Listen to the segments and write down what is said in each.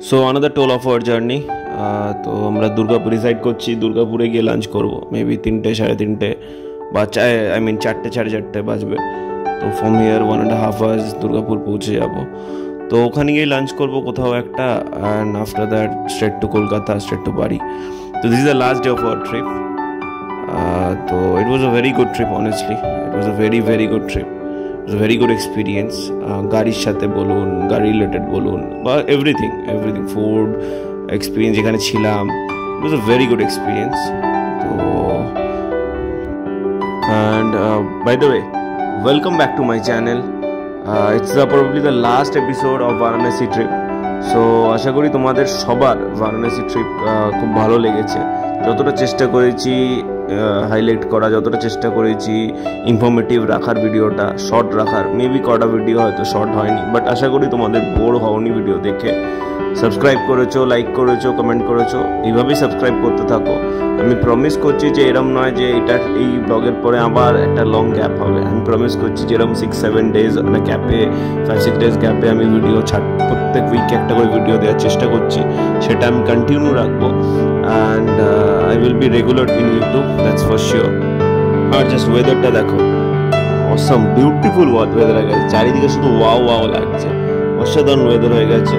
So another toll of our journey. তো আমরা Durgapur decide করছি, দুর্গাপুরে গিয়ে লাঞ্চ করব, মেবি 3টে 3:30 বা 4টে 4:30 বাজবে। তো ফ্রম হিয়ার 1.5 hours দুর্গাপুর পৌঁছে যাব। তো ওখানে গিয়ে লাঞ্চ করব কোথাও একটা, and after that straight to Kolkata, straight to বাড়ি। তো this is the last day of our trip. তো it was a very good trip, honestly it was a very good trip. It was a very good experience. গাড়ির সাথে বলুন, গাড়ি related বলুন, বা everything food experience যেখানে ছিলাম, it was a very good experience. তো and by the way, welcome back to my channel. It's probably the last episode of Varanasi trip. So আশা করি তোমাদের সবার বারাণসী ট্রিপ খুব ভালো লেগেছে। যতটা চেষ্টা করেছি হাইলাইট করা, যতটা চেষ্টা করেছি ইনফরমেটিভ রাখার, ভিডিওটা শর্ট রাখার, মেবি কটা ভিডিও হয়তো শর্ট হয়নি, বাট আশা করি তোমাদের বোর হওনি ভিডিও দেখে। সাবস্ক্রাইব করেছো, লাইক করেছো, কমেন্ট করেছো, এইভাবেই সাবস্ক্রাইব করতে থাকো। আমি প্রমিস করছি যে এরম নয় যে এই ব্লগের পরে আবার একটা লং গ্যাপ হবে। আমি প্রমিস করছি যে এরম 6-7 days গ্যাপে, 5-6 days গ্যাপে আমি ভিডিও প্রত্যেক উইকে একটা করে ভিডিও দেওয়ার চেষ্টা করছি, সেটা আমি কন্টিনিউ রাখবো। And I will be regular in YouTube, that's for sure. আর জাস্ট ওয়েদারটা দেখো, অসাম বিউটিফুল ওয়েদার হয়ে গেছে, চারিদিকে শুধু ওয়াও লাগছে, অসাধারণ ওয়েদার হয়ে গেছে।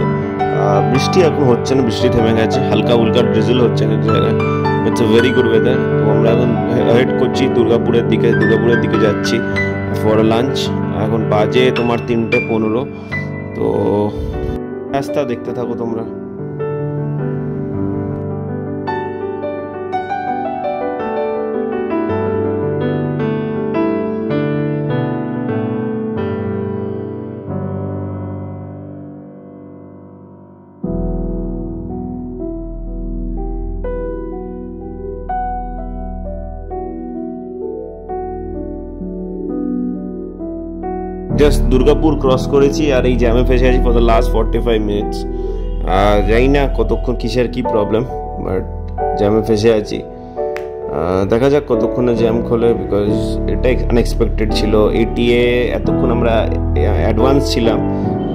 বৃষ্টি এখন হচ্ছে না, বৃষ্টি থেমে গেছে, হালকা হুলকা ড্রিজল হচ্ছে এক জায়গায়। It's a very good weather. তো আমরা এখন হেড করছি দুর্গাপুরের দিকে যাচ্ছি ফর লাঞ্চ। এখন বাজে তোমার 3:15। তো রাস্তা দেখতে থাকো তোমরা। জাস্ট দুর্গাপুর ক্রস করেছি আর এই জ্যামে ফেসে গেছি ফর দ্য লাস্ট 45 minutes। জানি না কতক্ষণ কিসের কি প্রবলেম, বাট জ্যামে ফেসে আছি। দেখা যাক কতক্ষণে জ্যাম খোলে, বিকজ এটা আনএক্সপেক্টেড ছিল। এটিএ এতক্ষণ আমরা অ্যাডভান্স ছিলাম,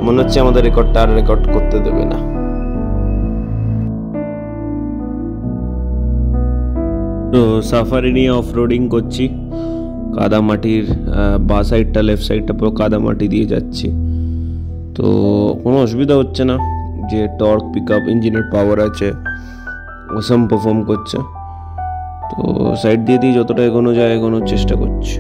মনে হচ্ছে আমাদের রেকর্ডটা আর রেকর্ড করতে দেবে না। তো সাফারি নিয়ে অফ রোডিং করছি, কাদামাটির বা সাইডটা লেফট সাইডটা পুরো কাদামাটি দিয়ে যাচ্ছি। তো কোনো অসুবিধা হচ্ছে না, যে টর্ক পিক আপ, ইঞ্জিনের পাওয়ার আছে, অসাম পারফর্ম করছে। তো সাইড দিয়ে যতটা এগোনো যায় এগোনোর চেষ্টা করছি।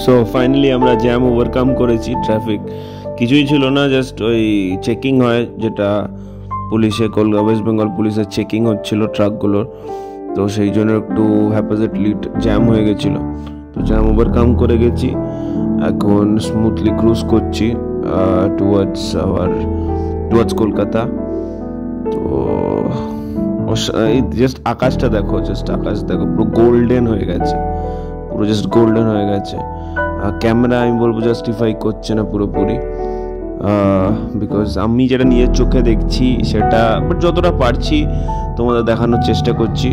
সো ফাইনালি আমরা জ্যাম ওভারকাম করেছি। ট্রাফিক কিছুই ছিল না, জাস্ট ওই চেকিং হয়, যেটা পুলিশে ওয়েস্ট বেঙ্গল পুলিশের চেকিং হচ্ছিল ট্রাকগুলোর। তো সেই জন্য একটু হ্যাপাজেটলি জ্যাম হয়ে গেছিল। তো জ্যাম ওভারকাম করে গেছি, এখন স্মুথলি ক্রুজ করছি টুয়ার্ডস কলকাতা। তো জাস্ট আকাশটা দেখো, পুরো গোল্ডেন হয়ে গেছে, ক্যামেরা আমি বলবো জাস্টিফাই করছে না পুরোপুরি, বিকজ আমি যেটা নিজের চোখে দেখছি সেটা, বাট যতটা পারছি তোমাদের দেখানোর চেষ্টা করছি।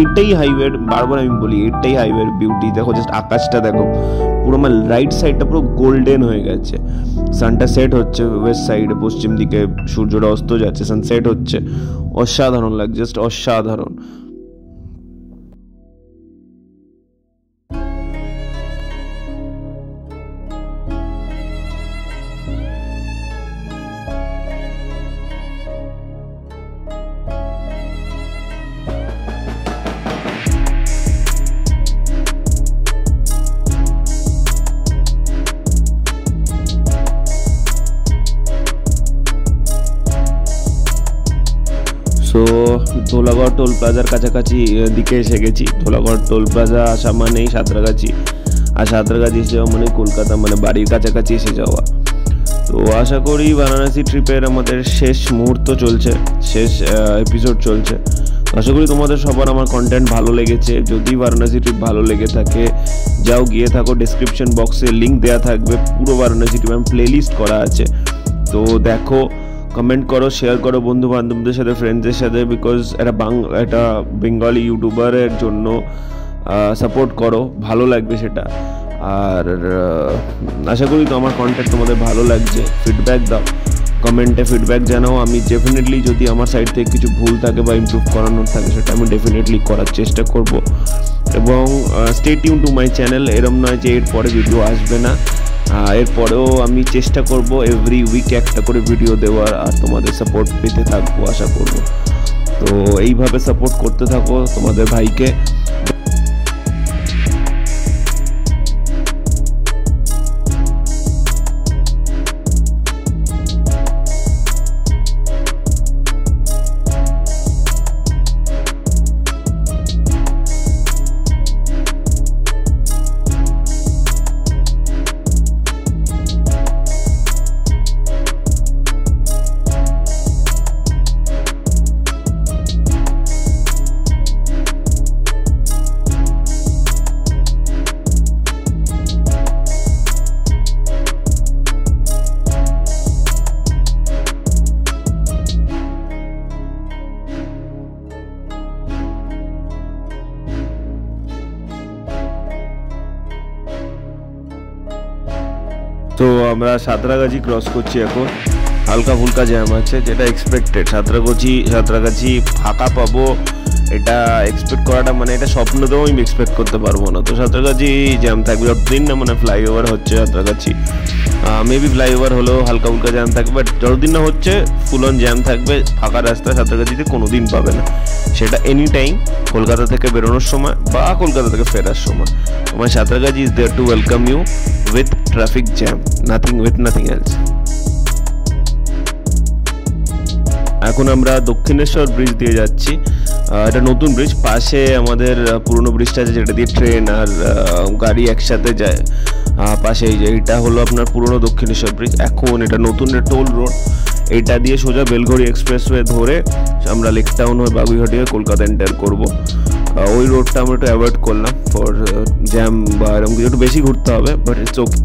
এটাই হাইওয়ের, বারবার আমি বলি এটাই হাইওয়ের বিউটি। দেখো জাস্ট আকাশটা দেখো, পুরো আমার রাইট সাইডটা পুরো গোল্ডেন হয়ে গেছে। সানটা সেট হচ্ছে ওয়েস্ট সাইডে, পশ্চিম দিকে সূর্যটা অস্ত যাচ্ছে, সানসেট হচ্ছে, অসাধারণ লাগছে, জাস্ট অসাধারণ। তো ধোলাগড় টোল প্লাজার কাছাকাছি দিকে এসে গেছি। ধোলাগড় টোল প্লাজা আসা মানেই সাঁতরাগাছি, আর সাঁতরাগাছি এসে যাওয়া মানে কলকাতা, মানে বাড়ির কাছাকাছি এসে যাওয়া। তো আশা করি বারাণসী ট্রিপের আমাদের শেষ মুহূর্ত চলছে, শেষ এপিসোড চলছে। আশা করি তোমাদের সবার আমার কন্টেন্ট ভালো লেগেছে। যদি বারাণসী ট্রিপ ভালো লেগে থাকে, যাও গিয়ে থাকো, ডেসক্রিপশন বক্সে লিঙ্ক দেওয়া থাকবে, পুরো বারাণসী ট্রিপ প্লেলিস্ট করা আছে। তো দেখো, কমেন্ট করো, শেয়ার করো বন্ধু বান্ধবদের সাথে, ফ্রেন্ডসদের সাথে, বিকজ একটা বেঙ্গলি ইউটিউবারের জন্য সাপোর্ট করো, ভালো লাগবে সেটা। আর আশা করি তো আমার কন্টেন্ট তোমাদের ভালো লাগছে। ফিডব্যাক দাও, কমেন্টে ফিডব্যাক জানাও। আমি ডেফিনেটলি যদি আমার সাইড থেকে কিছু ভুল থাকে বা ইমপ্রুভ করানোর থাকে সেটা আমি ডেফিনেটলি করার চেষ্টা করব। এবং stay tune to my channel. এরম নয় যে এরপরে ভিডিও আসবে না, এরপরেও আমি চেষ্টা করব এভরি উইক একটা করে ভিডিও দেওয়ার, আর তোমাদের সাপোর্ট পেতে থাকবো আশা করব। তো এইভাবে সাপোর্ট করতে থাকো তোমাদের ভাইকে। তো আমরা সাঁতরাগাছি ক্রস করছি এখন। হালকা ফুলকা জ্যাম আছে, যেটা এক্সপেক্টেড। সাঁতরাগাছি ফাঁকা পাবো এটা এক্সপেক্ট করাটা, মানে এটা স্বপ্নতেও আমি এক্সপেক্ট করতে পারবো না। তো সাঁতরাগাছি জ্যাম থাকবে যতদিন না মানে ফ্লাইওভার হচ্ছে সাঁতরাগাছি। মেবি ফ্লাইওভার হলেও হালকা ফুলকা জ্যাম থাকবে, বাট যতদিন না হচ্ছে ফুল অন জ্যাম থাকবে। ফাঁকা রাস্তা সাঁতরাগাছিতে কোনোদিন পাবে না, সেটা এনি টাইম, কলকাতা থেকে বেরোনোর সময় বা কলকাতা থেকে ফেরার সময়। আমার Santragachi is there to welcome you with traffic jam, nothing else. এখন আমরা দক্ষিণেশ্বর ব্রিজ দিয়ে যাচ্ছি। এটা নতুন ব্রিজ, পাশে আমাদের পুরনো ব্রিজটা আছে যেটা দিয়ে ট্রেন আর গাড়ি একসাথে যায়। পাশে এই যে এটা হলো আপনার পুরনো দক্ষিণেশ্বর ব্রিজ। এখন এটা নতুন টোল রোড, এটা দিয়ে সোজা বেলঘড়ি এক্সপ্রেসওয়ে ধরে আমরা লেক টাউন হয়ে বাগুইহাটি হয়ে কলকাতা এন্টার করব। ওই রোডটা আমরা একটু অ্যাভয়েড করলাম ফর জ্যাম বা এরকম কিছু, একটু বেশি ঘুরতে হবে, বাট ইটস ওকে।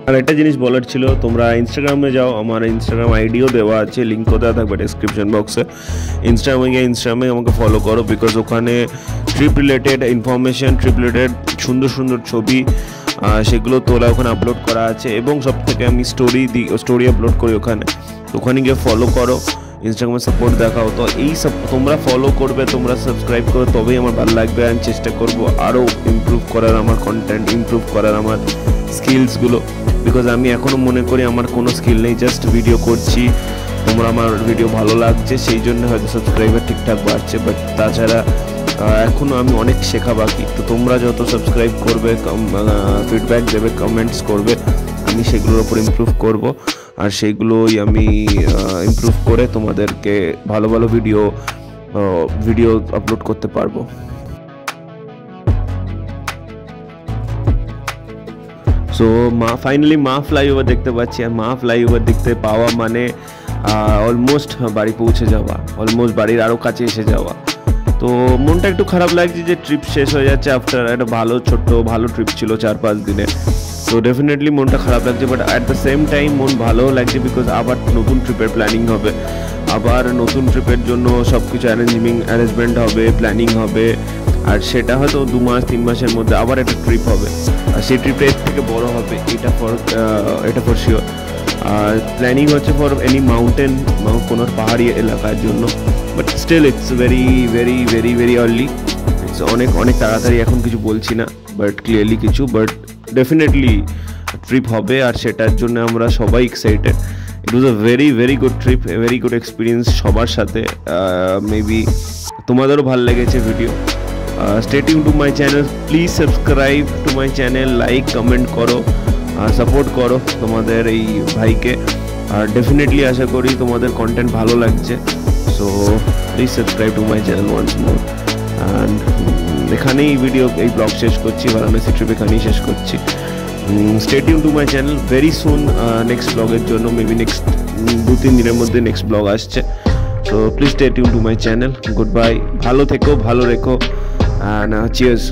আর একটা জিনিস বলার ছিল, তোমরা ইনস্টাগ্রামে যাও, আমার ইনস্টাগ্রাম আইডিও দেওয়া আছে, লিঙ্কও দেওয়া থাকবে ডেসক্রিপশন বক্সে। ইনস্টাগ্রামে আমাকে ফলো করো, বিকজ ওখানে trip related information, trip related সুন্দর সুন্দর ছবি সেগুলো তোলা ওখানে আপলোড করা আছে। এবং সব থেকে আমি স্টোরি আপলোড করি ওখানে গিয়ে ফলো করো, ইনস্টাগ্রামে সাপোর্ট দেখাও। তো এই সব তোমরা ফলো করবে, তোমরা সাবস্ক্রাইব করো, তবেই আমার ভালো লাগবে। আমি চেষ্টা করবো আরও ইমপ্রুভ করার, আমার কন্টেন্ট ইমপ্রুভ করার, আমার স্কিলসগুলো। বিকজ আমি এখনও মনে করি আমার কোনো স্কিল নেই, জাস্ট ভিডিও করছি, তোমরা আমার ভিডিও ভালো লাগছে সেই জন্য হয়তো সাবস্ক্রাইবার ঠিকঠাক বাড়ছে। বাট তাছাড়া এখনও আমি অনেক শেখা বাকি। তো তোমরা যত সাবস্ক্রাইব করবে, ফিডব্যাক দেবে, কমেন্টস করবে, আমি সেগুলোর ওপর ইমপ্রুভ করব। আর সেইগুলোই আমি ইমপ্রুভ করে তোমাদেরকে ভালো ভালো ভিডিও আপলোড করতে পারবো। সো ফাইনালি মা ফ্লাইওভার দেখতে পাচ্ছি। আর মা ফ্লাইওভার দেখতে পাওয়া মানে অলমোস্ট বাড়ি পৌঁছে যাওয়া, অলমোস্ট বাড়ির আরও কাছে এসে যাওয়া। তো মনটা একটু খারাপ লাগছে যে ট্রিপ শেষ হয়ে যাচ্ছে আফটার একটা ভালো ট্রিপ ছিল 4-5 দিনের। তো ডেফিনেটলি মনটা খারাপ লাগছে, but at the same time মন ভালোও লাগছে বিকজ আবার নতুন ট্রিপের প্ল্যানিং হবে, আবার নতুন ট্রিপের জন্য সব কিছু অ্যারেঞ্জমেন্ট হবে, প্ল্যানিং হবে, আর সেটা হয়তো 2-3 মাসের মধ্যে আবার একটা ট্রিপ হবে, আর সেই ট্রিপটা এর থেকে বড় হবে, এটা ফর শিওর। আর প্ল্যানিং হচ্ছে ফর এনি মাউন্টেন, কোনো পাহাড়ি এলাকার জন্য, but still it's very very very very early, it's অনেক তাড়াতাড়ি এখন কিছু বলছি না, বাট ক্লিয়ারলি কিছু, বাট ডেফিনেটলি ট্রিপ হবে, আর সেটার জন্য আমরা সবাই এক্সাইটেড। It was a very good trip, a very good experience সবার সাথে। মেবি তোমাদেরও ভালো লেগেছে video. Stay tune to my channel, please subscribe to my channel, like comment করো, সাপোর্ট করো তোমাদের এই ভাইকে, আর ডেফিনেটলি আশা করি তোমাদের কন্টেন্ট ভালো লাগছে। So please subscribe to my channel once more. And এখানেই এই ব্লগ শেষ করছি, বারাণসী ট্রিপ এখানেই শেষ করছি। Stay tune to my channel, very soon next ব্লগের জন্য, মেবি নেক্সট 2-3 দিনের মধ্যে নেক্সট ব্লগ আসছে। So please stay tune to my channel. Good bye, ভালো থেকো, ভালো রেখো, অ্যান্ড চিয়ার্স।